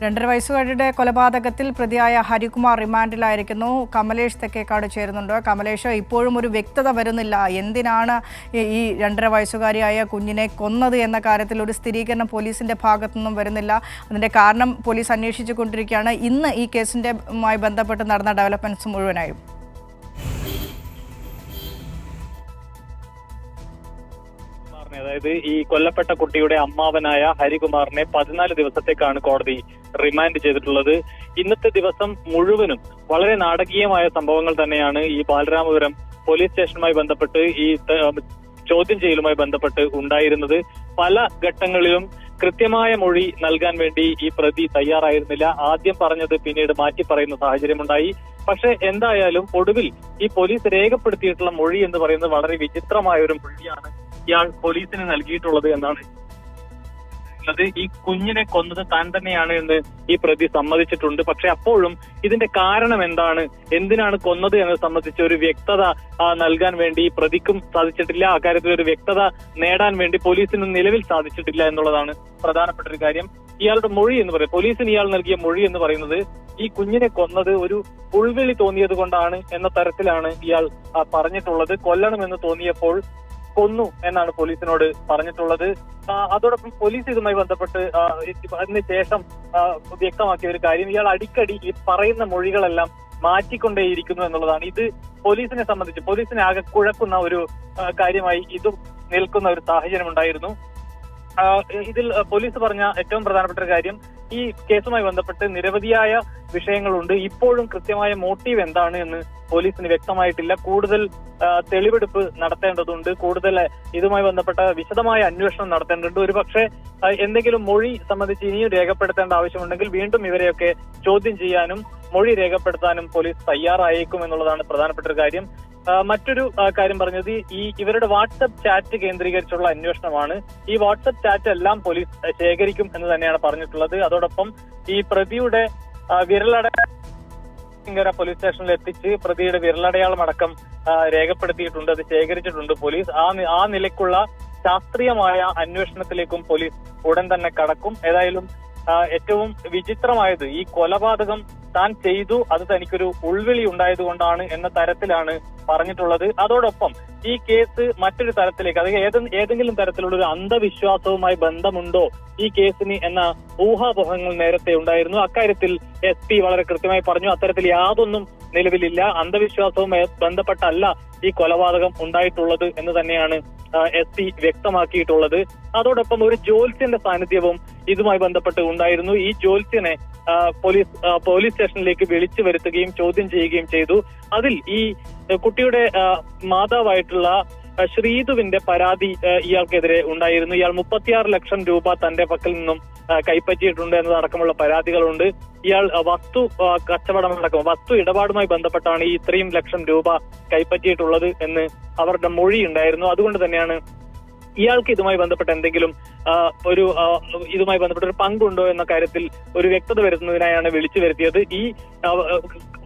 2.5 വയസ്സുകാരിയുടെ കൊലപാതകത്തിൽ പ്രതിയായ ഹരികുമാർ റിമാൻഡിലായിരിക്കുന്നു. കമലേഷ് തെക്കേക്കാട് ചേരുന്നുണ്ട്. കമലേഷ്, ഇപ്പോഴും ഒരു വ്യക്തത വരുന്നില്ല. എന്തിനാണ് ഈ 2.5 വയസ്സുകാരിയായ കുഞ്ഞിനെ കൊന്നത് എന്ന കാര്യത്തിൽ ഒരു സ്ഥിരീകരണം പോലീസിന്റെ ഭാഗത്തുനിന്നും വരുന്നില്ല. അതിന്റെ കാരണം പോലീസ് അന്വേഷിച്ചു കൊണ്ടിരിക്കുകയാണ്. ഇന്ന് ഈ കേസിന്റെയുമായി ബന്ധപ്പെട്ട് നടന്ന ഡെവലപ്മെന്റ്സ് മുഴുവനായും അതായത് ഈ കൊല്ലപ്പെട്ട കുട്ടിയുടെ അമ്മാവനായ ഹരികുമാറിനെ 14 ദിവസത്തേക്കാണ് കോടതി റിമാൻഡ് ചെയ്തിട്ടുള്ളത്. ഇന്നത്തെ ദിവസം മുഴുവനും വളരെ നാടകീയമായ സംഭവങ്ങൾ തന്നെയാണ് ഈ ബാലരാമപുരം പോലീസ് സ്റ്റേഷനുമായി ബന്ധപ്പെട്ട് ഈ ചോദ്യം ചെയ്യലുമായി ബന്ധപ്പെട്ട് ഉണ്ടായിരുന്നത്. പല ഘട്ടങ്ങളിലും കൃത്യമായ മൊഴി നൽകാൻ വേണ്ടി ഈ പ്രതി തയ്യാറായിരുന്നില്ല. ആദ്യം പറഞ്ഞത് പിന്നീട് മാറ്റി പറയുന്ന സാഹചര്യമുണ്ടായി. പക്ഷെ എന്തായാലും ഒടുവിൽ ഈ പോലീസ് രേഖപ്പെടുത്തിയിട്ടുള്ള മൊഴി എന്ന് പറയുന്നത് വളരെ വിചിത്രമായ ഒരു മൊഴിയാണ് ഇയാൾ പോലീസിന് നൽകിയിട്ടുള്ളത് എന്നാണ്. ഈ കുഞ്ഞിനെ കൊന്നത് താൻ തന്നെയാണ് എന്ന് ഈ പ്രതി സമ്മതിച്ചിട്ടുണ്ട്. പക്ഷെ അപ്പോഴും ഇതിന്റെ കാരണം എന്താണ്, എന്തിനാണ് കൊന്നത് എന്നത് സംബന്ധിച്ച് ഒരു വ്യക്തത നൽകാൻ വേണ്ടി പ്രതിക്കും സാധിച്ചിട്ടില്ല. അക്കാര്യത്തിൽ ഒരു വ്യക്തത നേടാൻ വേണ്ടി പോലീസിന് നിലവിൽ സാധിച്ചിട്ടില്ല എന്നുള്ളതാണ് പ്രധാനപ്പെട്ട ഒരു കാര്യം. ഇയാളുടെ മൊഴി എന്ന് പറയുന്നത്, പോലീസിന് ഇയാൾ നൽകിയ മൊഴി എന്ന് പറയുന്നത് ഈ കുഞ്ഞിനെ കൊന്നത് ഒരു ഉൾവിളി തോന്നിയത് കൊണ്ടാണ് എന്ന തരത്തിലാണ് ഇയാൾ പറഞ്ഞിട്ടുള്ളത്. കൊല്ലണമെന്ന് തോന്നിയപ്പോൾ കൊന്നു എന്നാണ് പോലീസിനോട് പറഞ്ഞിട്ടുള്ളത്. അതോടൊപ്പം പോലീസ് ഇതുമായി ബന്ധപ്പെട്ട് അതിന് ശേഷം വ്യക്തമാക്കിയ ഒരു കാര്യം, ഇയാൾ അടിക്കടി ഈ പറയുന്ന മൊഴികളെല്ലാം മാറ്റിക്കൊണ്ടേയിരിക്കുന്നു എന്നുള്ളതാണ്. ഇത് പോലീസിനെ സംബന്ധിച്ച് പോലീസിനെ ആകെ കുഴക്കുന്ന ഒരു കാര്യമായി ഇതും നിൽക്കുന്ന ഒരു സാഹചര്യം ഉണ്ടായിരുന്നു. ഇതിൽ പോലീസ് പറഞ്ഞ ഏറ്റവും പ്രധാനപ്പെട്ട ഒരു കാര്യം, ഈ കേസുമായി ബന്ധപ്പെട്ട് നിരവധിയായ വിഷയങ്ങളുണ്ട്. ഇപ്പോഴും കൃത്യമായ മോട്ടീവ് എന്താണ് എന്ന് പോലീസിന് വ്യക്തമായിട്ടില്ല. കൂടുതൽ തെളിവെടുപ്പ് നടത്തേണ്ടതുണ്ട്. കൂടുതൽ ഇതുമായി ബന്ധപ്പെട്ട വിശദമായ അന്വേഷണം നടത്തേണ്ടതുണ്ട്. ഒരുപക്ഷെ എന്തെങ്കിലും മൊഴി സംബന്ധിച്ച് ഇനിയും രേഖപ്പെടുത്തേണ്ട ആവശ്യമുണ്ടെങ്കിൽ വീണ്ടും ഇവരെയൊക്കെ ചോദ്യം ചെയ്യാനും മൊഴി രേഖപ്പെടുത്താനും പോലീസ് തയ്യാറായേക്കും എന്നുള്ളതാണ് പ്രധാനപ്പെട്ട ഒരു കാര്യം. മറ്റൊരു കാര്യം പറഞ്ഞത്, ഇവരുടെ വാട്സപ്പ് ചാറ്റ് കേന്ദ്രീകരിച്ചുള്ള അന്വേഷണമാണ്. ഈ വാട്സപ്പ് ചാറ്റ് എല്ലാം പോലീസ് ശേഖരിക്കും എന്ന് തന്നെയാണ് പറഞ്ഞിട്ടുള്ളത്. അതോടൊപ്പം ഈ പ്രതിയുടെ പോലീസ് സ്റ്റേഷനിൽ എത്തിച്ച് പ്രതിയുടെ വിരലടയാളം അടക്കം രേഖപ്പെടുത്തിയിട്ടുണ്ട്. അത് ശേഖരിച്ചിട്ടുണ്ട് പോലീസ്. ആ നിലയ്ക്കുള്ള ശാസ്ത്രീയമായ അന്വേഷണത്തിലേക്കും പോലീസ് ഉടൻ തന്നെ കടക്കും. ഏതായാലും ഏറ്റവും വിചിത്രമായത്, ഈ കൊലപാതകം താൻ ചെയ്തു, അത് തനിക്കൊരു ഉൾവിളി ഉണ്ടായതുകൊണ്ടാണ് എന്ന തരത്തിലാണ് പറഞ്ഞിട്ടുള്ളത്. അതോടൊപ്പം ഈ കേസ് മറ്റൊരു തരത്തിലേക്ക്, അതായത് ഏതെങ്കിലും തരത്തിലുള്ള ഒരു അന്ധവിശ്വാസവുമായി ബന്ധമുണ്ടോ ഈ കേസിന് എന്ന ഊഹാപോഹങ്ങൾ നേരത്തെ ഉണ്ടായിരുന്നു. അക്കാര്യത്തിൽ SP വളരെ കൃത്യമായി പറഞ്ഞു, അത്തരത്തിൽ യാതൊന്നും നിലവിലില്ല. അന്ധവിശ്വാസവുമായി ബന്ധപ്പെട്ടല്ല ഈ കൊലപാതകം ഉണ്ടായിട്ടുള്ളത് എന്ന് തന്നെയാണ് SP വ്യക്തമാക്കിയിട്ടുള്ളത്. അതോടൊപ്പം ഒരു ജ്യോത്സ്യന്റെ സാന്നിധ്യവും ഇതുമായി ബന്ധപ്പെട്ട് ഉണ്ടായിരുന്നു. ഈ ജ്യോത്സ്യനെ പോലീസ് സ്റ്റേഷനിലേക്ക് വിളിച്ചു വരുത്തുകയും ചോദ്യം ചെയ്യുകയും ചെയ്തു. അതിൽ ഈ കുട്ടിയുടെ മാതാവായിട്ടുള്ള ശ്രീതുവിന്റെ പരാതി ഇയാൾക്കെതിരെ ഉണ്ടായിരുന്നു. ഇയാൾ 36 ലക്ഷം രൂപ തന്റെ പക്കൽ നിന്നും കൈപ്പറ്റിയിട്ടുണ്ട് എന്നതടക്കമുള്ള പരാതികളുണ്ട്. ഇയാൾ വസ്തു കച്ചവടമടക്കം വസ്തു ഇടപാടുമായി ബന്ധപ്പെട്ടാണ് ഈ ഇത്രയും ലക്ഷം രൂപ കൈപ്പറ്റിയിട്ടുള്ളത് എന്ന് അവരുടെ മൊഴി ഉണ്ടായിരുന്നു. അതുകൊണ്ട് തന്നെയാണ് ഇയാൾക്ക് ഇതുമായി ബന്ധപ്പെട്ട എന്തെങ്കിലും ഇതുമായി ബന്ധപ്പെട്ട ഒരു പങ്കുണ്ടോ എന്ന കാര്യത്തിൽ ഒരു വ്യക്തത വരുത്തുന്നതിനായാണ് വിളിച്ചു വരുത്തിയത്. ഈ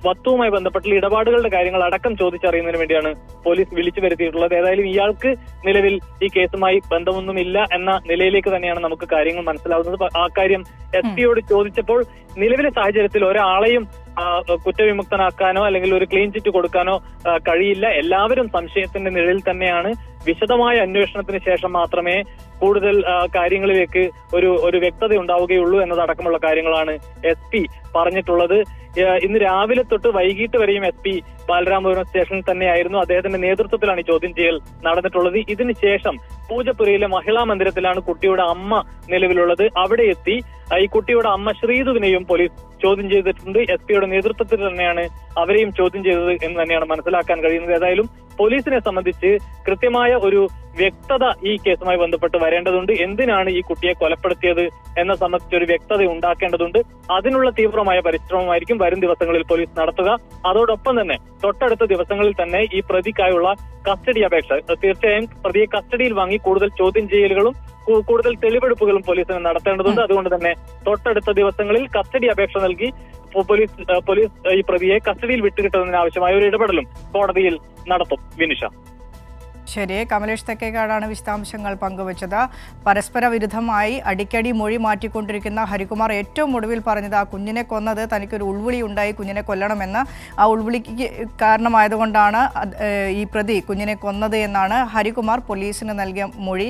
വസ്തുവുമായി ബന്ധപ്പെട്ടുള്ള ഇടപാടുകളുടെ കാര്യങ്ങൾ അടക്കം ചോദിച്ചറിയുന്നതിന് വേണ്ടിയാണ് പോലീസ് വിളിച്ചു വരുത്തിയിട്ടുള്ളത്. ഏതായാലും ഇയാൾക്ക് നിലവിൽ ഈ കേസുമായി ബന്ധമൊന്നുമില്ല എന്ന നിലയിലേക്ക് തന്നെയാണ് നമുക്ക് കാര്യങ്ങൾ മനസ്സിലാവുന്നത്. ആ കാര്യം SP-യോട് ചോദിച്ചപ്പോൾ നിലവിലെ സാഹചര്യത്തിൽ ഒരാളെയും കുറ്റവിമുക്തനാക്കാനോ അല്ലെങ്കിൽ ഒരു ക്ലീൻ ചിറ്റ് കൊടുക്കാനോ കഴിയില്ല. എല്ലാവരും സംശയത്തിന്റെ നിഴലിൽ തന്നെയാണ്. വിശദമായ അന്വേഷണത്തിന് ശേഷം മാത്രമേ കൂടുതൽ കാര്യങ്ങളിലേക്ക് ഒരു വ്യക്തത ഉണ്ടാവുകയുള്ളൂ എന്നതടക്കമുള്ള കാര്യങ്ങളാണ് SP പറഞ്ഞിട്ടുള്ളത്. ഇന്ന് രാവിലെ തൊട്ട് വൈകിട്ട് വരെയും SP ബാലരാമപുരം സ്റ്റേഷനിൽ തന്നെയായിരുന്നു. അദ്ദേഹത്തിന്റെ നേതൃത്വത്തിലാണ് ഈ ചോദ്യം ചെയ്യൽ നടന്നിട്ടുള്ളത്. ഇതിനുശേഷം പൂജപ്പുരയിലെ മഹിളാ മന്ദിരത്തിലാണ് കുട്ടിയുടെ അമ്മ നിലവിലുള്ളത്. അവിടെ എത്തി ഈ കുട്ടിയുടെ അമ്മ ശ്രീതുവിനെയും പോലീസ് ചോദ്യം ചെയ്തിട്ടുണ്ട്. SP-യുടെ നേതൃത്വത്തിൽ തന്നെയാണ് അവരെയും ചോദ്യം ചെയ്തത് എന്ന് തന്നെയാണ് മനസ്സിലാക്കാൻ കഴിയുന്നത്. ഏതായാലും പോലീസിനെ സംബന്ധിച്ച് കൃത്യമായ ഒരു വ്യക്തത ഈ കേസുമായി ബന്ധപ്പെട്ട് വരേണ്ടതുണ്ട്. എന്തിനാണ് ഈ കുട്ടിയെ കൊലപ്പെടുത്തിയത് എന്ന സംബന്ധിച്ച് ഒരു വ്യക്തത ഉണ്ടാക്കേണ്ടതുണ്ട്. അതിനുള്ള തീവ്രമായ പരിശ്രമമായിരിക്കും വരും ദിവസങ്ങളിൽ പോലീസ് നടത്തുക. അതോടൊപ്പം തന്നെ തൊട്ടടുത്ത ദിവസങ്ങളിൽ തന്നെ ഈ പ്രതിക്കായുള്ള കസ്റ്റഡി അപേക്ഷ, തീർച്ചയായും പ്രതിയെ കസ്റ്റഡിയിൽ വാങ്ങി കൂടുതൽ ചോദ്യം ചെയ്യലുകളും കൂടുതൽ തെളിവെടുപ്പുകളും പോലീസിന് നടത്തേണ്ടതുണ്ട്. അതുകൊണ്ട് തന്നെ തൊട്ടടുത്ത ദിവസങ്ങളിൽ കസ്റ്റഡി അപേക്ഷ നൽകി പോലീസ് ഈ പ്രതിയെ കസ്റ്റഡിയിൽ വിട്ടുകിട്ടുന്നതിന് ആവശ്യമായ ഒരു ഇടപെടലും കോടതിയിൽ നടത്തും. വിനിഷ. ശരി, കമലേഷ് തെക്കേക്കാടാണ് വിശദാംശങ്ങൾ പങ്കുവച്ചത്. പരസ്പര വിരുദ്ധമായി അടിക്കടി മൊഴി മാറ്റിക്കൊണ്ടിരിക്കുന്ന ഹരികുമാർ ഏറ്റവും ഒടുവിൽ പറഞ്ഞത് ആ കുഞ്ഞിനെ കൊന്നത് തനിക്കൊരു ഉൾവിളി ഉണ്ടായി, കുഞ്ഞിനെ കൊല്ലണമെന്ന്. ആ ഉൾവിളിക്ക് കാരണമായതുകൊണ്ടാണ് ഈ പ്രതി കുഞ്ഞിനെ കൊന്നത് എന്നാണ് ഹരികുമാർ പോലീസിന് നൽകിയ മൊഴി.